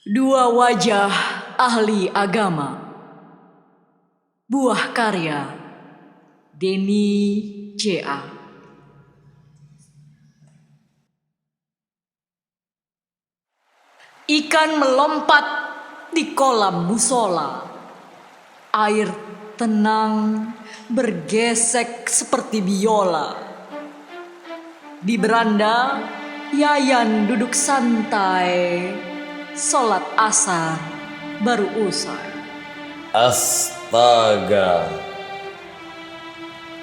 Dua wajah ahli agama. Buah karya Denny C.A. Ikan melompat di kolam musola. Air tenang bergesek seperti biola. Di beranda, Yayan duduk santai. Sholat asar baru usai. Astaga.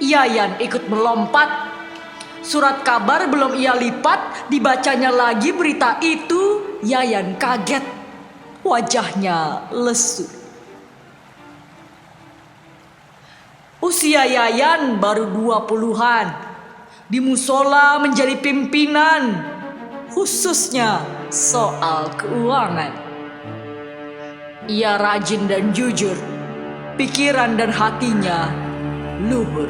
Yayan ikut melompat. Surat kabar belum ia lipat, dibacanya lagi berita itu. Yayan kaget, wajahnya lesu. Usia Yayan baru 20-an. Di musola menjadi pimpinan, khususnya soal keuangan. Ia rajin dan jujur, pikiran dan hatinya luhur.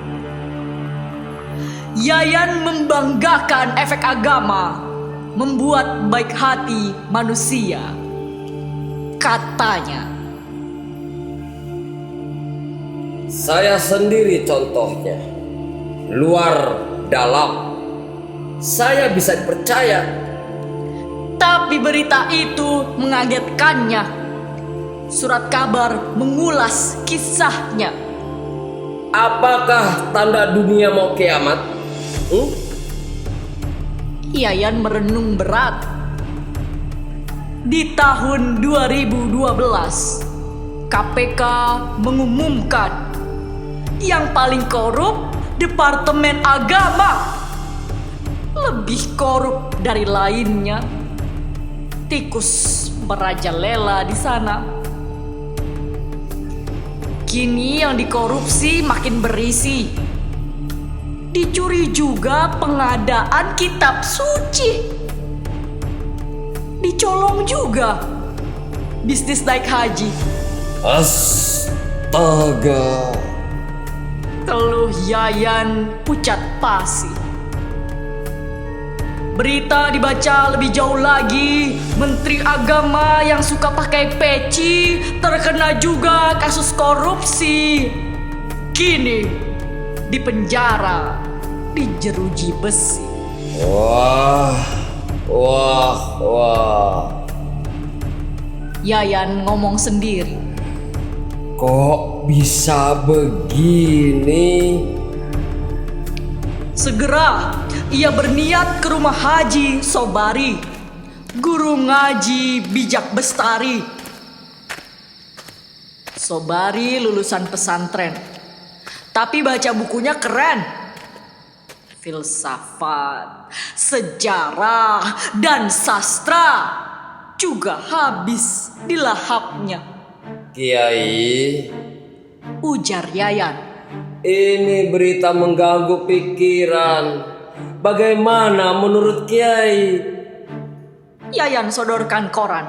Yayan membanggakan efek agama, membuat baik hati manusia. Katanya, Saya sendiri contohnya. Luar dalam. Saya bisa dipercaya. tapi berita itu mengagetkannya. Surat kabar mengulas kisahnya. Apakah tanda dunia mau kiamat? Yayan merenung berat. Di tahun 2012, KPK mengumumkan yang paling korup Departemen Agama. Lebih korup dari lainnya. Tikus merajalela di sana. Kini yang dikorupsi makin berisi. Dicuri juga pengadaan kitab suci. Dicolong juga bisnis naik haji. Astaga. Keluh Yayan pucat pasi. Berita dibaca lebih jauh lagi. Menteri Agama yang suka pakai peci terkena juga kasus korupsi. Kini dipenjara di jeruji besi. Wah. Yayan ngomong sendiri. Kok bisa begini? Segera ia berniat ke rumah Haji Sobari, guru ngaji bijak bestari. Sobari lulusan pesantren, tapi baca bukunya keren. Filsafat, sejarah, dan sastra juga habis dilahapnya. Kiai, Ujar Yayan. ini berita mengganggu pikiran. Bagaimana menurut Kiai? Yayan sodorkan koran.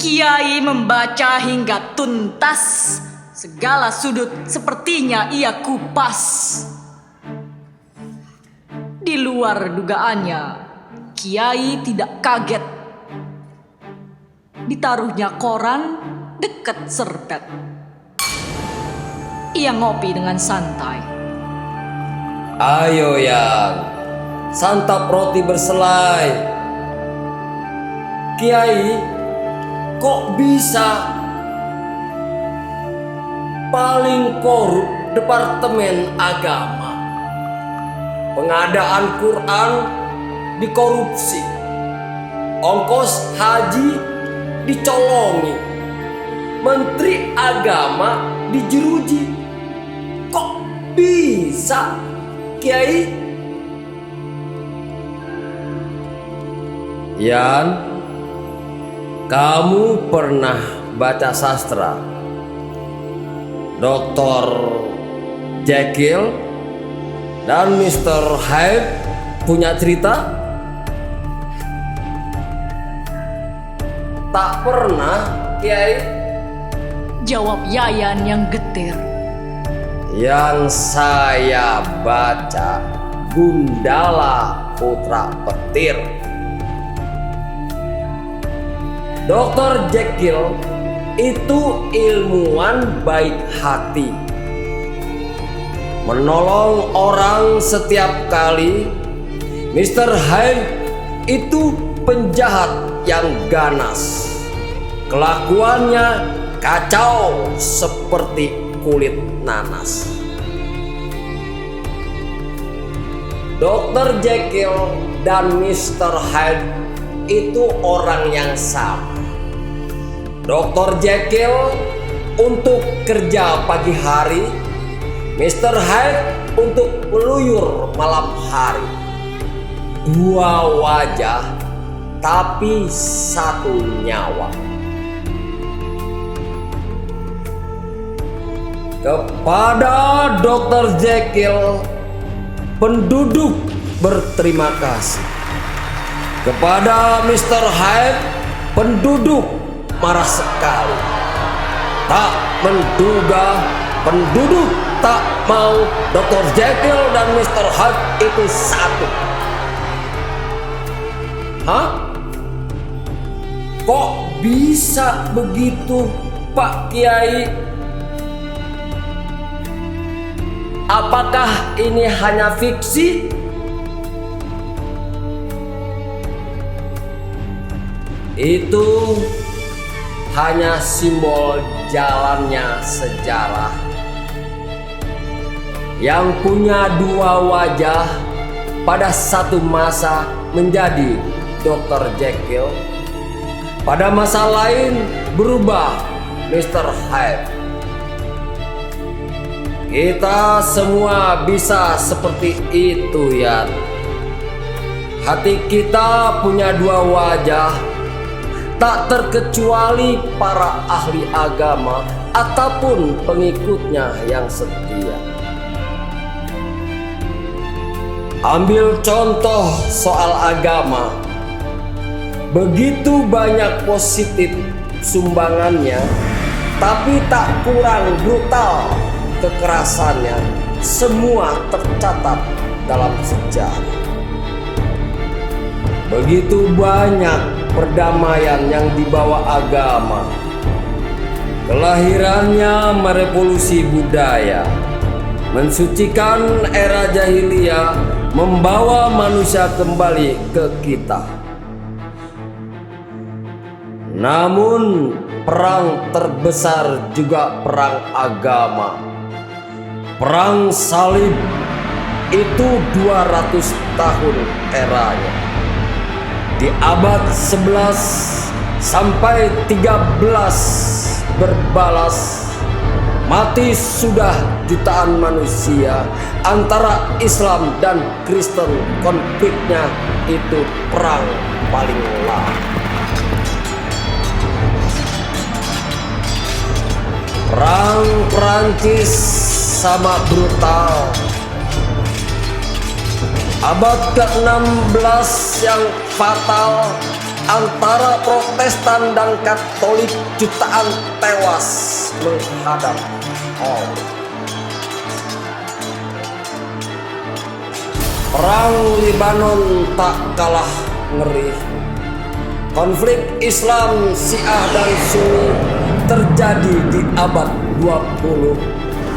Kiai membaca hingga tuntas. Segala sudut sepertinya ia kupas. Di luar dugaannya, Kiai tidak kaget. Ditaruhnya koran dekat serpet. Ia ngopi dengan santai. Ayo Yan, santap roti berselai. Kiai, kok bisa paling korup Departemen Agama? Pengadaan Quran dikorupsi, ongkos haji dicolongi, Menteri Agama dijeruji. Kok bisa, Kiai? Yan, kamu pernah baca sastra? Dr. Jekyll dan Mr. Hyde punya cerita? Tak pernah, Kiai. Jawab Yayan yang getir. Yang saya baca Gundala Putra Petir. Dr. Jekyll itu ilmuwan baik hati, menolong orang setiap kali. Mr. Hyde itu penjahat yang ganas. Kelakuannya kacau seperti kulit nanas. Dr. Jekyll dan Mr. Hyde itu orang yang sama. Dr. Jekyll untuk kerja pagi hari, Mr. Hyde untuk meluyur malam hari. Dua wajah tapi satu nyawa. Kepada Dr. Jekyll, penduduk berterima kasih. Kepada Mr. Hyde, penduduk marah sekali. Tak menduga penduduk tak mau Dr. Jekyll dan Mr. Hyde itu satu. Hah? Kok bisa begitu, Pak Kiai? Apakah ini hanya fiksi? Itu hanya simbol jalannya sejarah. Yang punya dua wajah pada satu masa menjadi Dr. Jekyll, pada masa lain berubah Mr. Hyde. Kita semua bisa seperti itu ya. Hati kita punya dua wajah, tak terkecuali para ahli agama ataupun pengikutnya yang setia. Ambil contoh soal agama. Begitu banyak positif sumbangannya, tapi tak kurang brutal kekerasannya. Semua tercatat dalam sejarah. Begitu banyak perdamaian yang dibawa agama. Kelahirannya merevolusi budaya, mensucikan era jahiliyah, membawa manusia kembali ke kita. Namun perang terbesar juga perang agama. Perang salib itu 200 tahun eranya. Di abad 11 sampai 13 berbalas, mati sudah jutaan manusia. Antara Islam dan Kristen, konfliknya itu perang paling lama. Perang Prancis sama brutal. Abad ke-16 yang fatal antara Protestan dan Katolik, jutaan tewas menghadap Allah. Perang Lebanon tak kalah ngeri. Konflik Islam Syiah dan Sunni terjadi di abad 20.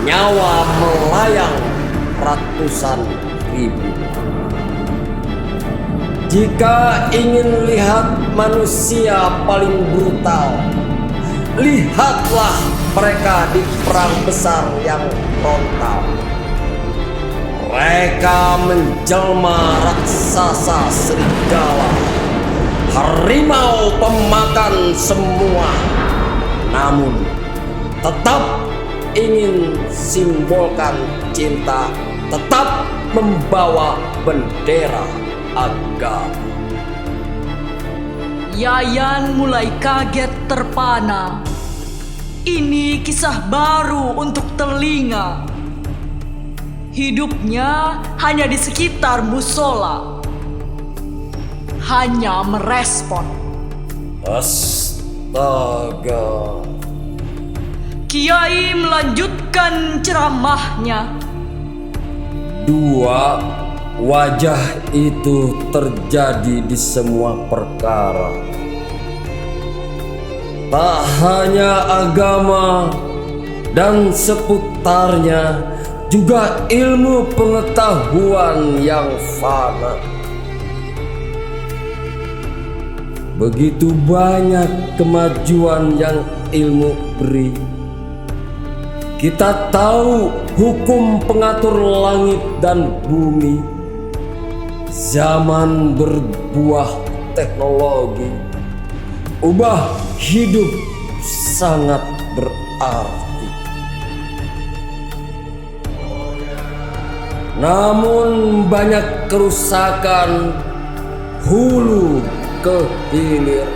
Nyawa melayang ratusan ribu. Jika ingin lihat manusia paling brutal, lihatlah mereka di perang besar yang frontal. Mereka menjelma raksasa serigala, harimau pemakan semua, namun tetap ingin simbolkan cinta, tetap membawa bendera agama. Yayan mulai kaget terpana. Ini kisah baru untuk telinga. Hidupnya hanya di sekitar musola, hanya merespon. Astaga. Kiai melanjutkan ceramahnya. Dua wajah itu terjadi di semua perkara. Tak hanya agama dan seputarnya, juga ilmu pengetahuan yang fana. Begitu banyak kemajuan yang ilmu beri. Kita tahu hukum pengatur langit dan bumi. Zaman berbuah teknologi, ubah hidup sangat berarti. Namun banyak kerusakan hulu ke hilir.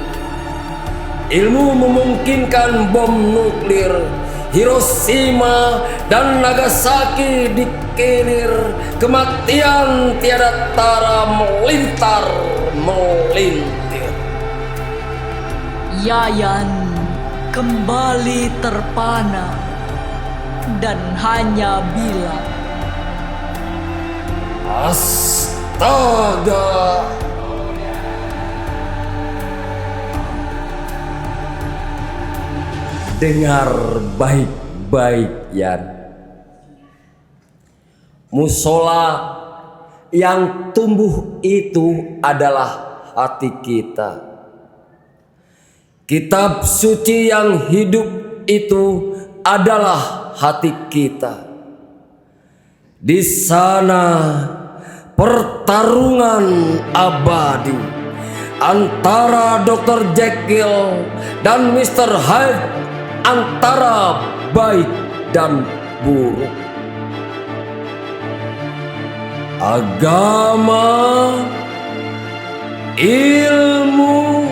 Ilmu memungkinkan bom nuklir Hiroshima dan Nagasaki dikilir. Kematian tiada tara melintir. Yayan kembali terpana dan hanya bilang, astaga. Dengar baik-baik, Yan. Musola yang tumbuh itu adalah hati kita. Kitab suci yang hidup itu adalah hati kita. Di sana pertarungan abadi antara Dr. Jekyll dan Mr. Hyde, antara baik dan buruk. Agama, ilmu,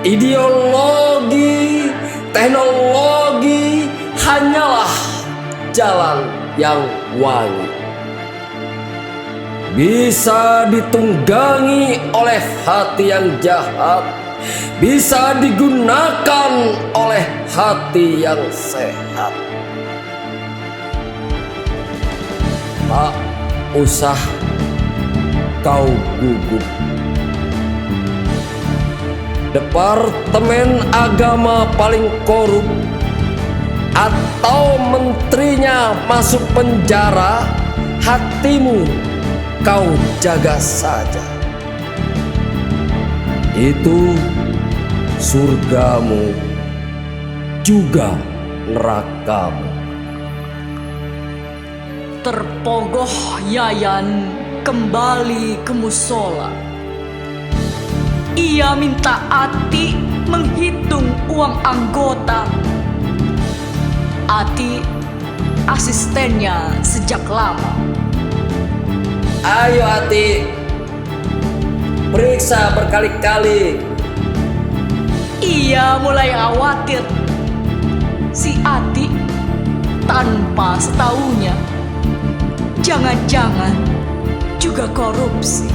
ideologi, teknologi hanyalah jalan yang wangi. Bisa ditunggangi oleh hati yang jahat, bisa digunakan oleh hati yang sehat. Tak usah kau gugup. Departemen agama paling korup atau menterinya masuk penjara, hatimu kau jaga saja. Itu surgamu juga nerakamu. terpogoh Yayan kembali ke musola. Ia minta Ati menghitung uang anggota. Ati asistennya sejak lama. Ayo Ati, periksa berkali-kali. Ia mulai khawatir. Si Ati tanpa setahunya, jangan-jangan juga korupsi.